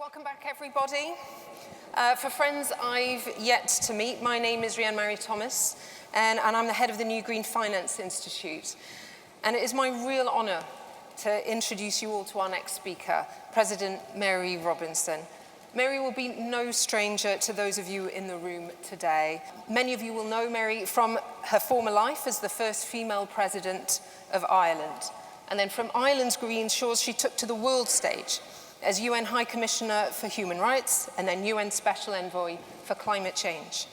Welcome back, everybody. For friends I've yet to meet, my name is Rhian-Mari Thomas, and I'm the head of the New Green Finance Institute. And it is my real honour to introduce you all to our next speaker, President Mary Robinson. Mary will be no stranger to those of you in the room today. Many of you will know Mary from her former life as the first female president of Ireland. And then from Ireland's green shores, she took to the world stage as UN High Commissioner for Human Rights and then UN Special Envoy for Climate Change.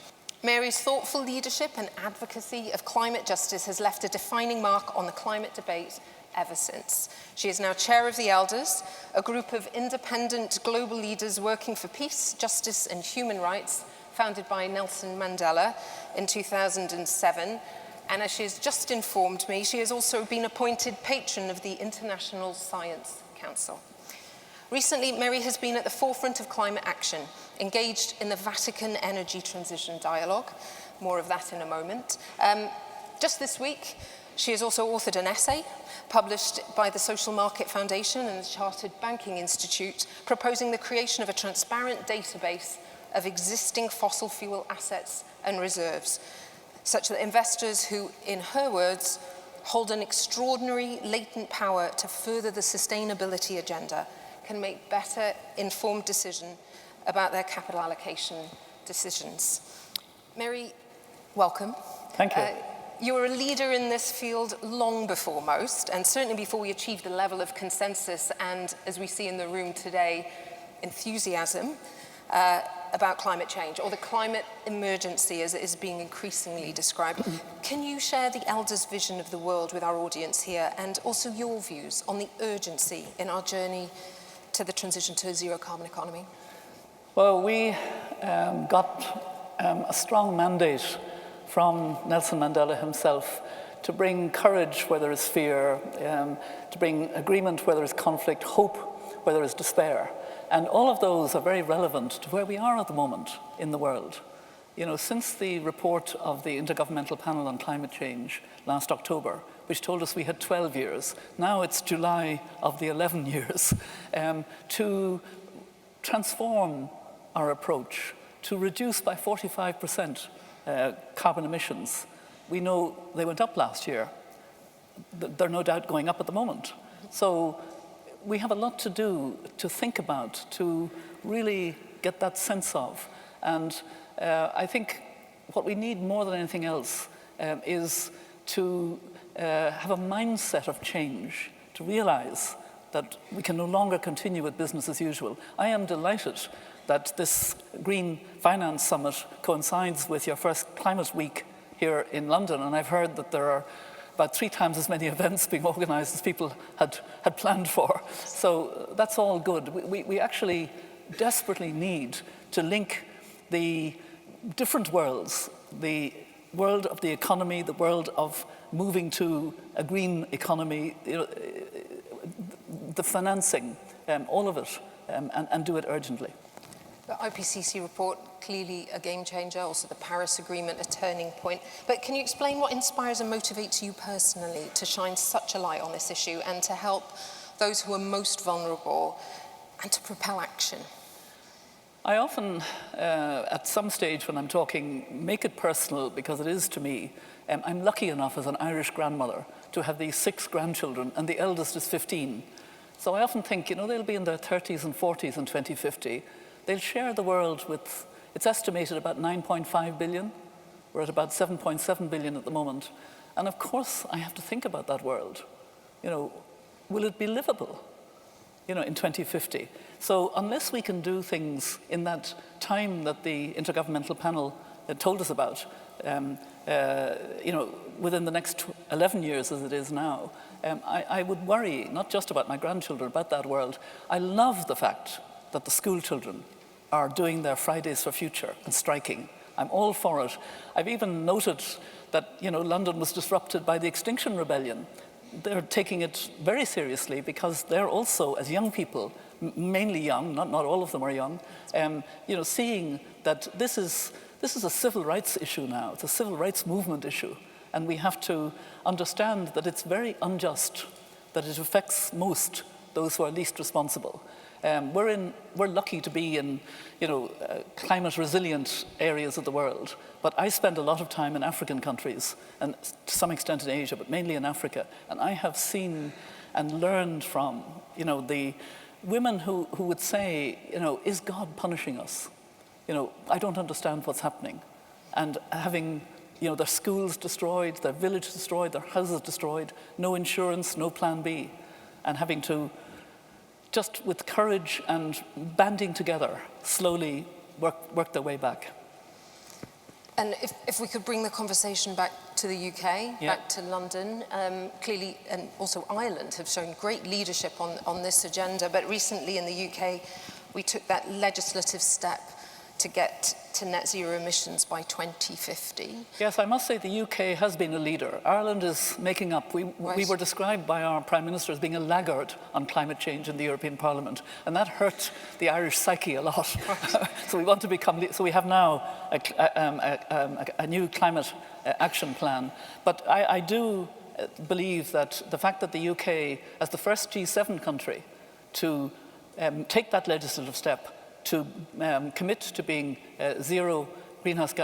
Mary's thoughtful leadership and advocacy of climate justice has left a defining mark on the climate debate ever since. She is now chair of the Elders, a group of independent global leaders working for peace, justice and human rights, founded by Nelson Mandela in 2007. And as she has just informed me, she has also been appointed patron of the International Science Council. Recently, Mary has been at the forefront of climate action, engaged in the Vatican Energy Transition Dialogue. More of that in a moment. Just this week, she has also authored an essay published by the Social Market Foundation and the Chartered Banking Institute, proposing the creation of a transparent database of existing fossil fuel assets and reserves, such that investors who, in her words, hold an extraordinary latent power to further the sustainability agenda can make better informed decisions about their capital allocation decisions. Mary, welcome. Thank you. You were a leader in this field long before most, and certainly before we achieved the level of consensus and, as we see in the room today, enthusiasm about climate change, or the climate emergency as it is being increasingly described. Can you share the Elders' vision of the world with our audience here, and also your views on the urgency in our journey to the transition to a zero-carbon economy? Well, we got a strong mandate from Nelson Mandela himself to bring courage where there is fear, to bring agreement where there is conflict, hope where there is despair. And all of those are very relevant to where we are at the moment in the world. You know, since the report of the Intergovernmental Panel on Climate Change last October, which told us we had 12 years, now it's July of the 11 years, to transform our approach, to reduce by 45% carbon emissions. We know they went up last year. They're no doubt going up at the moment. So we have a lot to do, to think about, to really get that sense of. And I think what we need more than anything else is to have a mindset of change, to realize that we can no longer continue with business as usual. I am delighted that this Green Finance Summit coincides with your first Climate Week here in London, and I've heard that there are about 3 times as many events being organised as people had planned for. So that's all good. We actually desperately need to link the different worlds, the world of the economy, the world of moving to a green economy, you know, the financing, all of it, and do it urgently. The IPCC report, clearly a game changer, also the Paris Agreement, a turning point. But can you explain what inspires and motivates you personally to shine such a light on this issue and to help those who are most vulnerable and to propel action? I often, at some stage when I'm talking, make it personal because it is to me. I'm lucky enough as an Irish grandmother to have these 6 grandchildren, and the eldest is 15. So I often think, you know, they'll be in their 30s and 40s in 2050. They'll share the world with, it's estimated, about 9.5 billion. We're at about 7.7 billion at the moment. And of course, I have to think about that world. You know, will it be livable, you know, in 2050? So unless we can do things in that time that the Intergovernmental Panel told us about, you know, within the next 11 years as it is now, I would worry not just about my grandchildren, about that world. I love the fact that the school children are doing their Fridays for Future and striking. I'm all for it. I've even noted that, you know, London was disrupted by the Extinction Rebellion. They're taking it very seriously because they're also, as young people, mainly young, not all of them are young, you know, seeing that this is a civil rights issue now. It's a civil rights movement issue. And we have to understand that it's very unjust, that it affects most those who are least responsible. We're lucky to be in, climate resilient areas of the world. But I spend a lot of time in African countries, and to some extent in Asia, but mainly in Africa. And I have seen and learned from, the women who would say, is God punishing us? I don't understand what's happening. And having, their schools destroyed, their village destroyed, their houses destroyed, no insurance, no plan B, and having to, just with courage and banding together, slowly work their way back. And if we could bring the conversation back to the UK, back to London, clearly, and also Ireland have shown great leadership on this agenda, but recently in the UK, we took that legislative step to get to net zero emissions by 2050. Yes, I must say the UK has been a leader. Ireland is making up. We were described by our Prime Minister as being a laggard on climate change in the European Parliament, and that hurt the Irish psyche a lot. So we want to become, so we have now a new climate action plan. But I do believe that the fact that the UK, as the first G7 country to take that legislative step, to commit to being zero greenhouse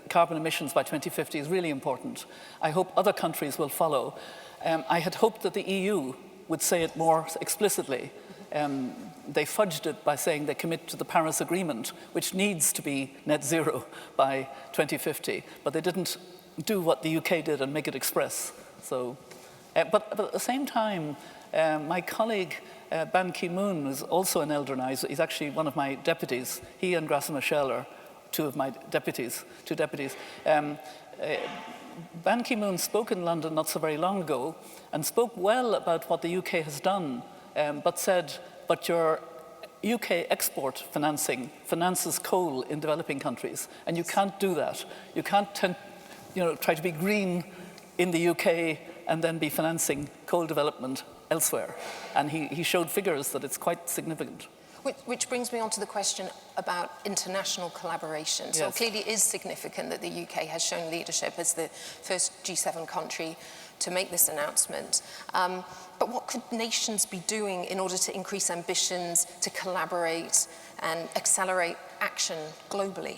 carbon emissions by 2050 is really important. I hope other countries will follow. I had hoped that the EU would say it more explicitly. They fudged it by saying they commit to the Paris Agreement, which needs to be net zero by 2050, but they didn't do what the UK did and make it express. So, but at the same time, my colleague Ban Ki-moon is also an elder now. He's actually one of my deputies. He and Graça Machel are two deputies. Ban Ki-moon spoke in London not so very long ago and spoke well about what the UK has done, but said, but your UK export financing finances coal in developing countries, and you can't do that. You can't try to be green in the UK and then be financing coal development elsewhere. And he showed figures that it's quite significant. Which brings me on to the question about international collaboration. So clearly it is significant that the UK has shown leadership as the first G7 country to make this announcement. But what could nations be doing in order to increase ambitions, to collaborate and accelerate action globally?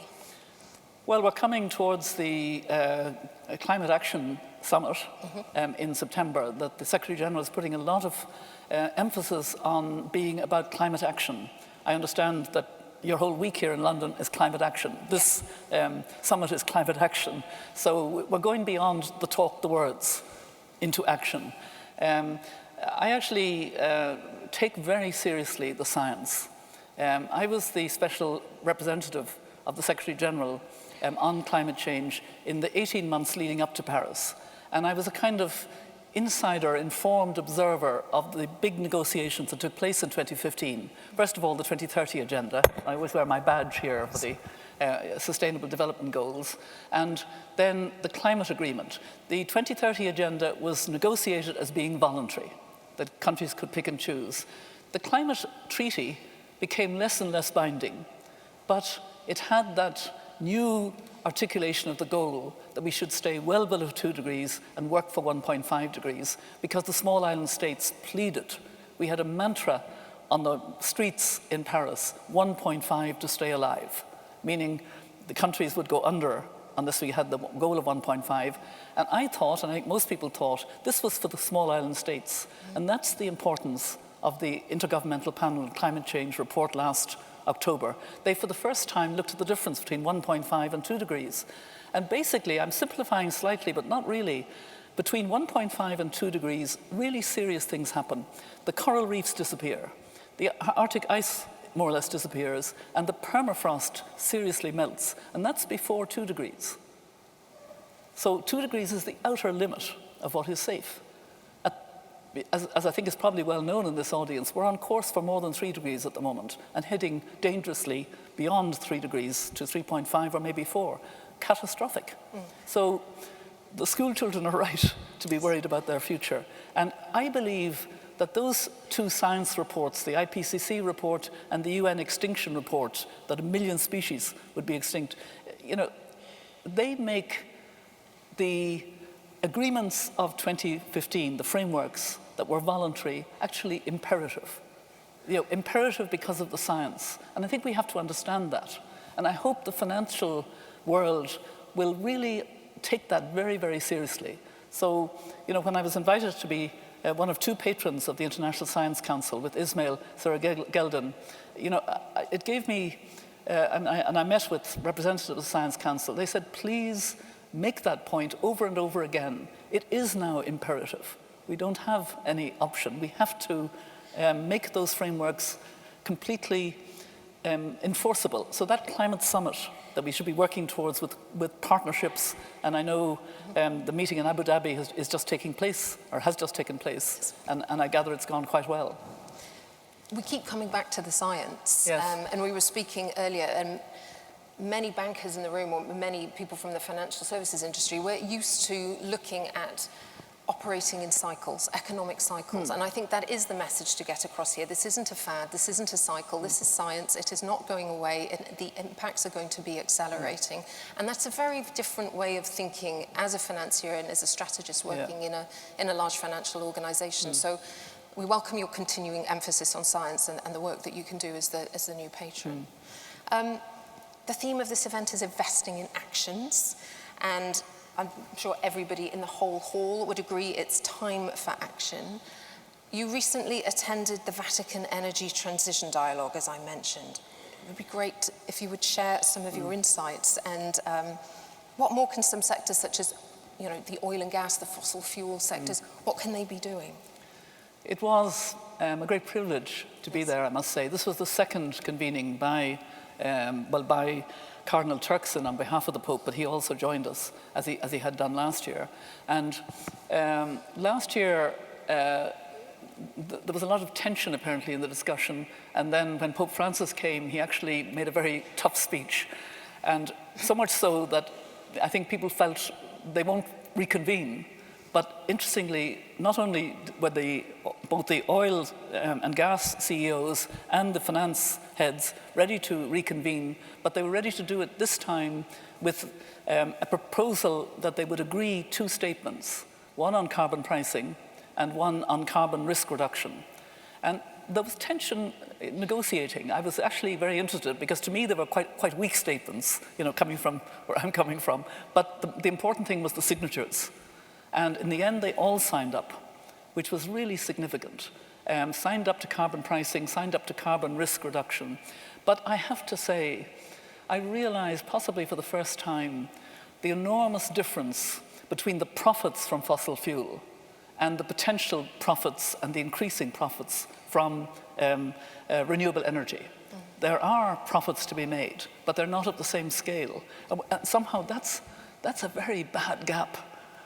Well, we're coming towards the Climate Action Summit in September, that the Secretary-General is putting a lot of emphasis on being about climate action. I understand that your whole week here in London is climate action. This summit is climate action. So we're going beyond the talk, the words, into action. I actually take very seriously the science. I was the special representative of the Secretary-General on climate change in the 18 months leading up to Paris. And I was a kind of insider, informed observer of the big negotiations that took place in 2015. First of all, the 2030 agenda. I always wear my badge here for the Sustainable Development Goals. And then the climate agreement. The 2030 agenda was negotiated as being voluntary, that countries could pick and choose. The climate treaty became less and less binding, but it had that new articulation of the goal that we should stay well below 2 degrees and work for 1.5 degrees, because the small island states pleaded. We had a mantra on the streets in Paris, 1.5 to stay alive, meaning the countries would go under unless we had the goal of 1.5. And I thought, and I think most people thought, this was for the small island states. And that's the importance of the Intergovernmental Panel on Climate Change report last October. They, for the first time, looked at the difference between 1.5 and 2 degrees. And basically, I'm simplifying slightly, but not really, between 1.5 and 2 degrees, really serious things happen. The coral reefs disappear. The Arctic ice more or less disappears, and the permafrost seriously melts. And that's before 2 degrees. So 2 degrees is the outer limit of what is safe. As I think is probably well known in this audience, we're on course for more than 3 degrees at the moment and heading dangerously beyond 3 degrees to 3.5 or maybe 4. Catastrophic. So the school children are right to be worried about their future. And I believe that those two science reports, the IPCC report and the UN extinction report, that 1 million species would be extinct, they make the agreements of 2015, the frameworks that were voluntary, actually imperative. imperative because of the science. And I think we have to understand that. And I hope the financial world will really take that very, very seriously. So, when I was invited to be one of two patrons of the International Science Council with Ismail Sergeldin, it gave me, and I met with representatives of the Science Council, they said, please make that point over and over again. It is now imperative. We don't have any option. We have to make those frameworks completely enforceable. So that climate summit that we should be working towards with partnerships, and I know the meeting in Abu Dhabi is just taking place, or has just taken place, and I gather it's gone quite well. We keep coming back to the science, yes. And we were speaking earlier, and many bankers in the room, or many people from the financial services industry, we're used to looking at operating in cycles, economic cycles. And I think that is the message to get across here. This isn't a fad, this isn't a cycle, this is science, it is not going away, and the impacts are going to be accelerating. And that's a very different way of thinking as a financier and as a strategist working in a large financial organization. So we welcome your continuing emphasis on science and the work that you can do as the new patron. The theme of this event is investing in actions, and I'm sure everybody in the whole hall would agree it's time for action. You recently attended the Vatican Energy Transition Dialogue, as I mentioned. It would be great if you would share some of your insights, and what more can some sectors such as the oil and gas, the fossil fuel sectors, what can they be doing? It was a great privilege to be there, I must say. This was the second convening by Cardinal Turkson on behalf of the Pope, but he also joined us as he had done last year. And last year, there was a lot of tension apparently in the discussion. And then when Pope Francis came, he actually made a very tough speech. And so much so that I think people felt they won't reconvene. But interestingly, not only were both the oil and gas CEOs and the finance heads ready to reconvene, but they were ready to do it this time with a proposal that they would agree two statements, one on carbon pricing and one on carbon risk reduction. And there was tension in negotiating. I was actually very interested because to me they were quite weak statements, coming from where I'm coming from. But the important thing was the signatures. And in the end, they all signed up, which was really significant. Signed up to carbon pricing, signed up to carbon risk reduction. But I have to say, I realized, possibly for the first time, the enormous difference between the profits from fossil fuel and the potential profits and the increasing profits from renewable energy. There are profits to be made, but they're not at the same scale. Somehow that's a very bad gap,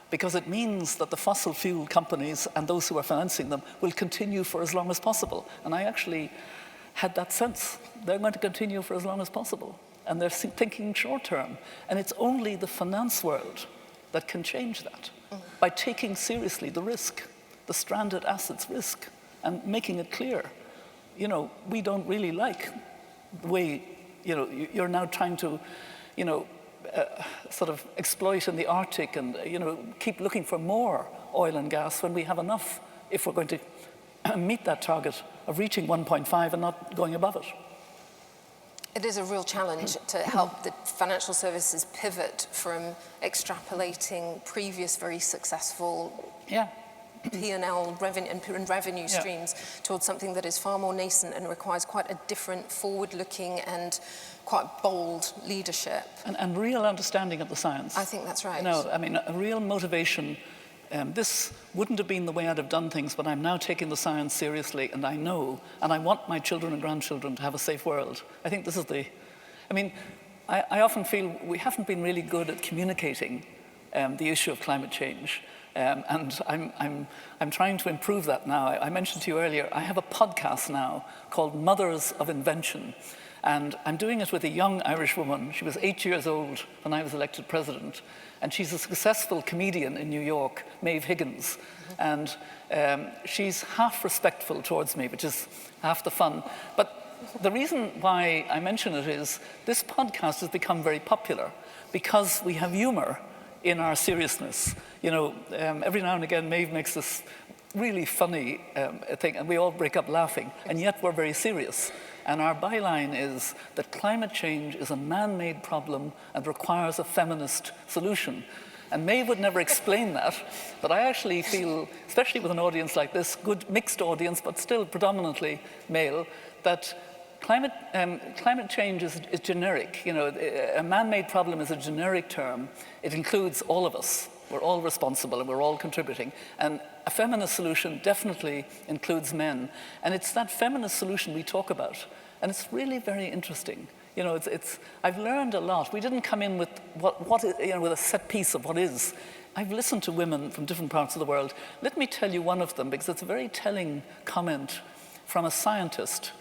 because it means that the fossil fuel companies and those who are financing them will continue for as long as possible. And I actually had that sense. They're going to continue for as long as possible. And they're thinking short term. And it's only the finance world that can change that by taking seriously the risk, the stranded assets risk, and making it clear, we don't really like the way, you're now trying to, sort of exploit in the Arctic and keep looking for more oil and gas when we have enough, if we're going to meet that target of reaching 1.5 and not going above it. It is a real challenge to help the financial services pivot from extrapolating previous very successful P&L revenue streams towards something that is far more nascent and requires quite a different forward-looking and quite bold leadership. And real understanding of the science. I think that's right. A real motivation. This wouldn't have been the way I'd have done things, but I'm now taking the science seriously, and I know, and I want my children and grandchildren to have a safe world. I think this is I often feel we haven't been really good at communicating the issue of climate change. And I'm trying to improve that now. I mentioned to you earlier, I have a podcast now called Mothers of Invention. And I'm doing it with a young Irish woman. She was 8 years old when I was elected president. And she's a successful comedian in New York, Maeve Higgins. And she's half respectful towards me, which is half the fun. But the reason why I mention it is this podcast has become very popular because we have humor in our seriousness. Every now and again, Maeve makes this really funny thing, and we all break up laughing, and yet we're very serious. And our byline is that climate change is a man-made problem and requires a feminist solution. And Maeve would never explain that, but I actually feel, especially with an audience like this, good mixed audience, but still predominantly male, that climate change is generic. You know, a man-made problem is a generic term. It includes all of us. We're all responsible and we're all contributing. And a feminist solution definitely includes men. And it's that feminist solution we talk about. And it's really very interesting. You know, I've learned a lot. We didn't come in with with a set piece of what is. I've listened to women from different parts of the world. Let me tell you one of them, because it's a very telling comment from a scientist.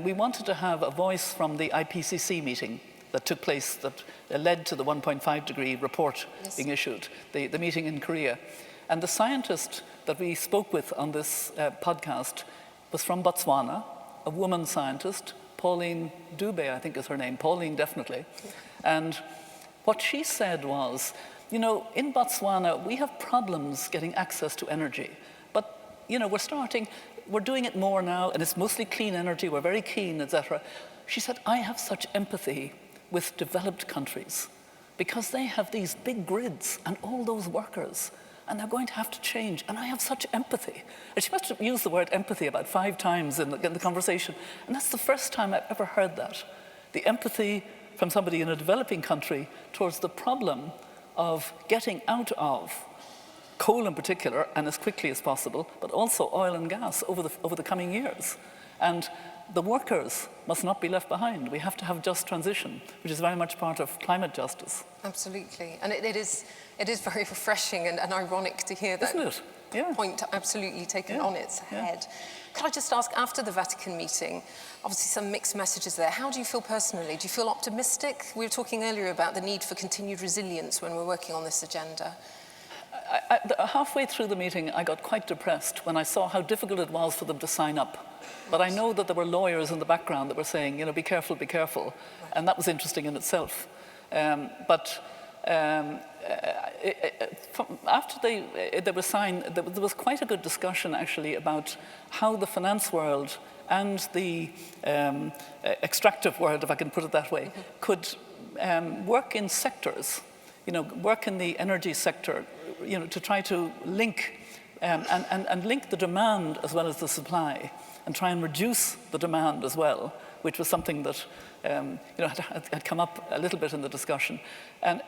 We wanted to have a voice from the IPCC meeting that took place, that led to the 1.5 degree report being issued, the meeting in Korea. And the scientist that we spoke with on this podcast was from Botswana, a woman scientist, Pauline Dube, I think is her name, Pauline definitely. And what she said was, you know, in Botswana, we have problems getting access to energy. But, you know, we're doing it more now, and it's mostly clean energy, we're very keen, etc. She said, I have such empathy with developed countries because they have these big grids and all those workers, and they're going to have to change, and I have such empathy. And she must have used the word empathy about 5 times in the conversation, and that's the first time I've ever heard that. The empathy from somebody in a developing country towards the problem of getting out of coal in particular, and as quickly as possible, but also oil and gas over the coming years. And the workers must not be left behind. We have to have just transition, which is very much part of climate justice. Absolutely. And it is very refreshing and ironic to hear that. Isn't it? Yeah. Point absolutely taken on its head. Could I just ask, after the Vatican meeting, obviously some mixed messages there. How do you feel personally? Do you feel optimistic? We were talking earlier about the need for continued resilience when we're working on this agenda. Halfway through the meeting, I got quite depressed when I saw how difficult it was for them to sign up. But I know that there were lawyers in the background that were saying, you know, be careful, be careful. Right. And that was interesting in itself. After they were signed, there was quite a good discussion actually about how the finance world and the extractive world, if I can put it that way, could work in sectors, you know, work in the energy sector, you know, to try to link and link the demand as well as the supply, and try and reduce the demand as well, which was something that you know, had come up a little bit in the discussion. And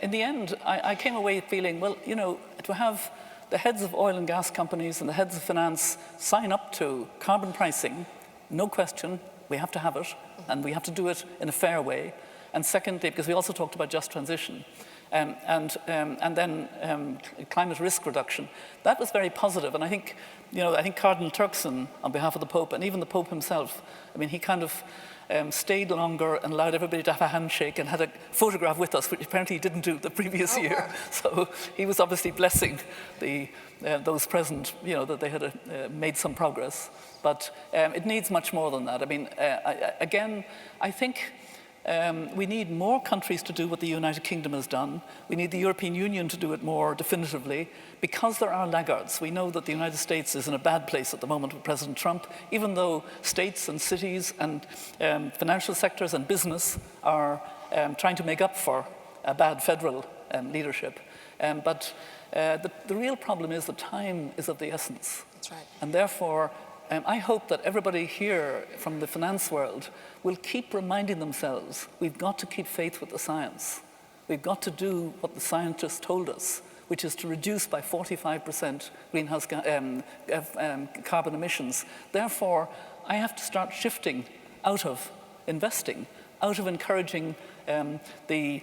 in the end, I came away feeling, well, you know, to have the heads of oil and gas companies and the heads of finance sign up to carbon pricing, no question, we have to have it, and we have to do it in a fair way. And secondly, because we also talked about just transition, and then climate risk reduction. That was very positive, and I think, you know, I think Cardinal Turkson, on behalf of the Pope, and even the Pope himself, I mean, he kind of stayed longer and allowed everybody to have a handshake and had a photograph with us, which apparently he didn't do the previous year. Wow. So he was obviously blessing those present, you know, that they had made some progress. But it needs much more than that. I mean, I think we need more countries to do what the United Kingdom has done. We need the European Union to do it more definitively, because there are laggards. We know that the United States is in a bad place at the moment with President Trump, even though states and cities and financial sectors and business are trying to make up for a bad federal leadership. But the real problem is that time is of the essence. That's right. And therefore, I hope that everybody here from the finance world will keep reminding themselves, we've got to keep faith with the science. We've got to do what the scientists told us, which is to reduce by 45% greenhouse carbon emissions. Therefore, I have to start shifting out of investing, out of encouraging the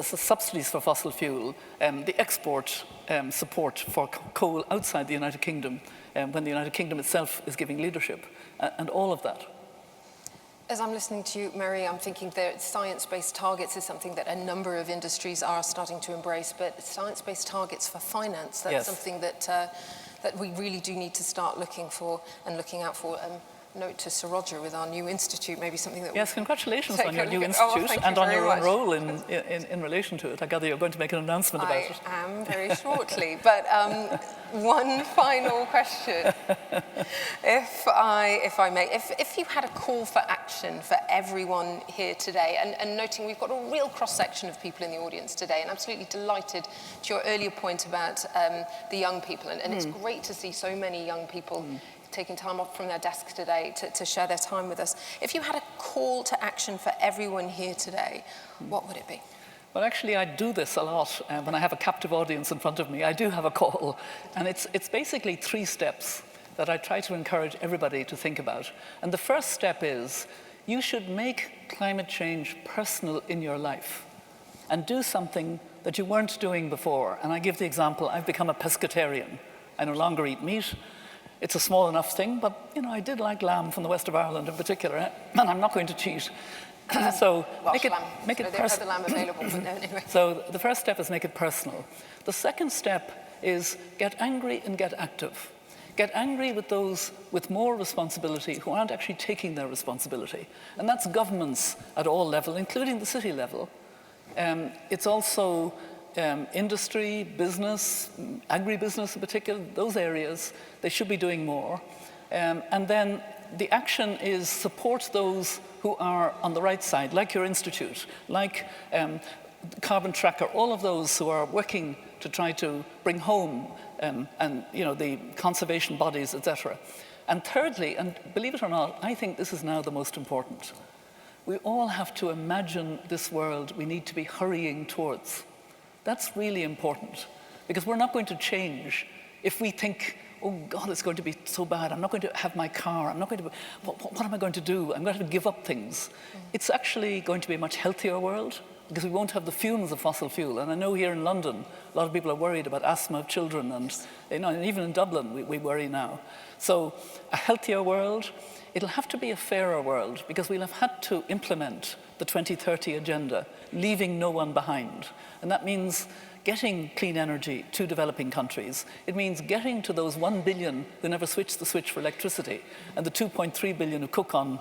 subsidies for fossil fuel, the export support for coal outside the United Kingdom, when the United Kingdom itself is giving leadership, and all of that. As I'm listening to you, Mary, I'm thinking that science-based targets is something that a number of industries are starting to embrace, but science-based targets for finance, that's something that we really do need to start looking for and looking out for. note to Sir Roger with our new institute, maybe something that... Yes, congratulations on your new Oh, institute and on your own role in relation to it. I gather you're going to make an announcement about it. I am very shortly. But one final question, if I may. If you had a call for action for everyone here today, and noting we've got a real cross-section of people in the audience today, and absolutely delighted to your earlier point about the young people, and it's great to see so many young people taking time off from their desks today to share their time with us. If you had a call to action for everyone here today, what would it be? Well, actually, I do this a lot. When I have a captive audience in front of me, I do have a call. And it's basically 3 steps that I try to encourage everybody to think about. And the first step is, you should make climate change personal in your life and do something that you weren't doing before. And I give the example, I've become a pescatarian. I no longer eat meat. It's a small enough thing, but I did like lamb from the west of Ireland in particular, and I'm not going to cheat. So make it personal. Lamb available, but no, anyway. So the first step is make it personal. The second step is get angry and get active. Get angry with those with more responsibility who aren't actually taking their responsibility. And that's governments at all levels, including the city level. It's also industry, business, agribusiness in particular, those areas, they should be doing more. And then the action is support those who are on the right side, like your institute, like Carbon Tracker, all of those who are working to try to bring home and the conservation bodies, etc. And thirdly, and believe it or not, I think this is now the most important. We all have to imagine this world we need to be hurrying towards. That's really important, because we're not going to change if we think, oh God, it's going to be so bad. I'm not going to have my car. I'm not going to, what am I going to do? I'm going to have to give up things. It's actually going to be a much healthier world, because we won't have the fumes of fossil fuel. And I know here in London, a lot of people are worried about asthma of children, and and even in Dublin, we worry now. So a healthier world, it'll have to be a fairer world, because we'll have had to implement the 2030 agenda, leaving no one behind. And that means getting clean energy to developing countries. It means getting to those 1 billion who never switch the switch for electricity, and the 2.3 billion who cook on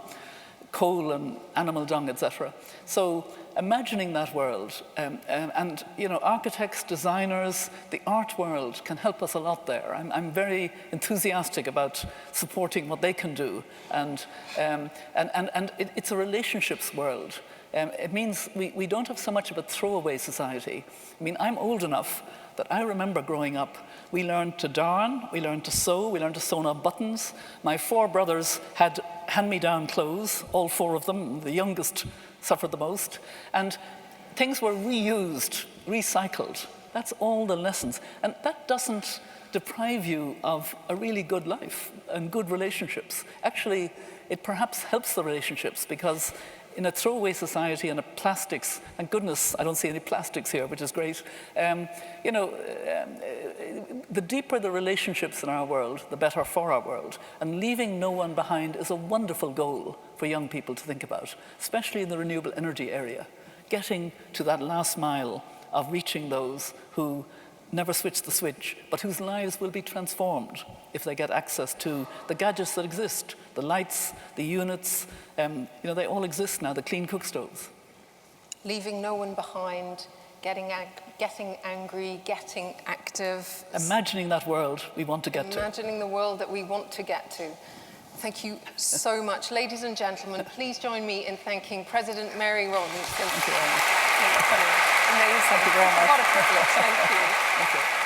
coal and animal dung, etc. So imagining that world, and architects, designers, the art world can help us a lot there. I'm very enthusiastic about supporting what they can do, and it's a relationships world. It means we don't have so much of a throwaway society. I mean, I'm old enough that I remember growing up, we learned to darn, we learned to sew, we learned to sew on buttons. My 4 brothers had hand-me-down clothes, all 4 of them. The youngest suffered the most. And things were reused, recycled. That's all the lessons. And that doesn't deprive you of a really good life and good relationships. Actually, it perhaps helps the relationships, because in a throwaway society and a plastics, thank goodness I don't see any plastics here, which is great. The deeper the relationships in our world, the better for our world. And leaving no one behind is a wonderful goal for young people to think about, especially in the renewable energy area. Getting to that last mile of reaching those who never switch the switch, but whose lives will be transformed if they get access to the gadgets that exist, the lights, the units, they all exist now, the clean cook stoves. Leaving no one behind, getting angry, getting active. Imagining that world we want to get to. Imagining the world that we want to get to. Thank you so much. Ladies and gentlemen, please join me in thanking President Mary Rawlinson. Thank you very much. Amazing. Thank you very much. What a privilege. Thank you. Thank you.